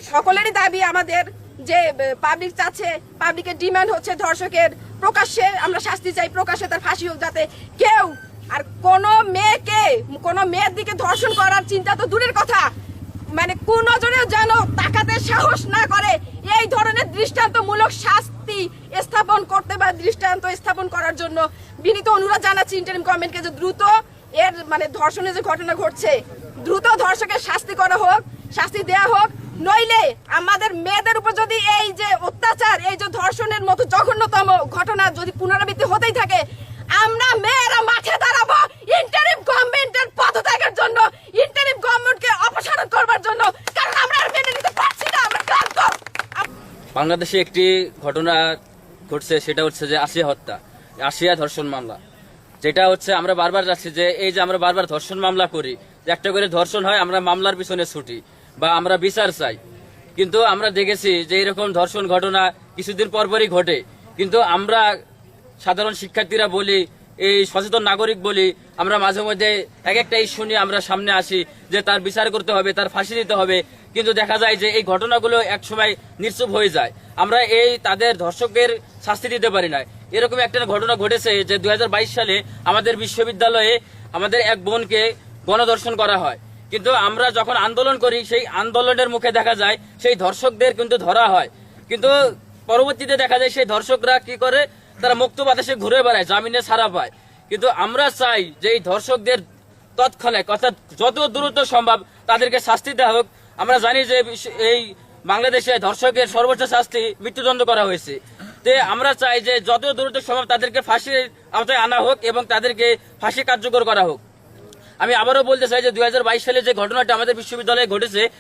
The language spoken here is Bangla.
সকলেরই দাবি আমাদের যে পাবলিক চাচ্ছে, পাবলিকের ডিমান্ড হচ্ছে ধর্ষকের প্রকাশ্যে আমরা শাস্তি চাই, প্রকাশ্যে তার ফাঁসি হোক, যাতে কেউ আর কোনো মেয়ের দিকে ধর্ষণ করার চিন্তা তো দূরের কথা, মানে কোন নজরেও যেন তাকাতে সাহস না করে। এই ধরনের দৃষ্টান্তমূলক শাস্তি স্থাপন করতে বা দৃষ্টান্ত স্থাপন করার জন্য বিনীত অনুরোধ জানাচ্ছি ইন্টারিম গভর্নমেন্টকে যে দ্রুত এর মানে ধর্ষণের যে ঘটনা ঘটছে দ্রুত ধর্ষকের শাস্তি করা হোক, শাস্তি দেয়া হোক। নইলে আমাদের মেয়েদের উপর যদি এই যে অত্যাচার, এই যে ধর্ষণের মতো জঘন্যতম ঘটনা যদি পুনরাবৃত্তি হতেই থাকে, আমরা মেয়েরা মাঠে দাঁড়াবো ইন্টারিম গভর্নমেন্টের পদত্যাগের জন্য, ইন্টারিম গভর্নমেন্টকে অপসারণ করবার জন্য, কারণ আমরা আর মেনে নিতে পারছি না, আমরা ক্লান্ত। বাংলাদেশে একটি ঘটনা ঘটছে, সেটা হচ্ছে যে আসিয়া হত্যা, আসিয়া ধর্ষণ মামলা। যেটা হচ্ছে আমরা বারবার যাচ্ছি যে এই যে আমরা বারবার ধর্ষণ মামলা করি, যে একটা করে ধর্ষণ হয় আমরা মামলার পিছনে ছুটি বা আমরা বিচার চাই, কিন্তু আমরা দেখেছি যে এরকম ধর্ষণ ঘটনা কিছুদিন পরপরই ঘটে। কিন্তু আমরা সাধারণ শিক্ষার্থীরা বলি, এই সচেতন নাগরিক বলি, আমরা মাঝে মধ্যে এক একটা ইস্যু নিয়ে আমরা সামনে আসি যে তার বিচার করতে হবে, তার ফাঁসি দিতে হবে, কিন্তু দেখা যায় যে এই ঘটনাগুলো একসময় নিশ্চুপ হয়ে যায়। আমরা এই তাদের ধর্ষকের শাস্তি দিতে পারি না। এরকম একটা ঘটনা ঘটেছে যে 2022 সালে আমাদের বিশ্ববিদ্যালয়ে আমাদের এক বোনকে গণধর্ষণ করা হয়, কিন্তু আমরা যখন আন্দোলন করি সেই আন্দোলনের মুখে দেখা যায় সেই ধর্ষকদের কিন্তু ধরা হয়, কিন্তু পরবর্তীতে দেখা যায় সেই ধর্ষকরা কি করে, তারা মুক্ত বাতাসে ঘুরে বেড়ায়, জামিনে ছাড়া পায়। কিন্তু আমরা চাই যে এই ধর্ষকদের তৎক্ষণাৎ অর্থাৎ যত দ্রুত সম্ভব তাদেরকে শাস্তি দেওয়া হোক। আমরা জানি যে এই বাংলাদেশে ধর্ষকের সর্বোচ্চ শাস্তি মৃত্যুদণ্ড করা হয়েছে। তে আমরা চাই যে যত দ্রুত সম্ভব তাদেরকে ফাঁসির আওতায় আনা হোক এবং তাদেরকে ফাঁসি কার্যকর করা হোক। আমি আবারও বলতে চাই যে 2022 সালে যে ঘটনাটা আমাদের বিশ্ববিদ্যালয়ে ঘটেছে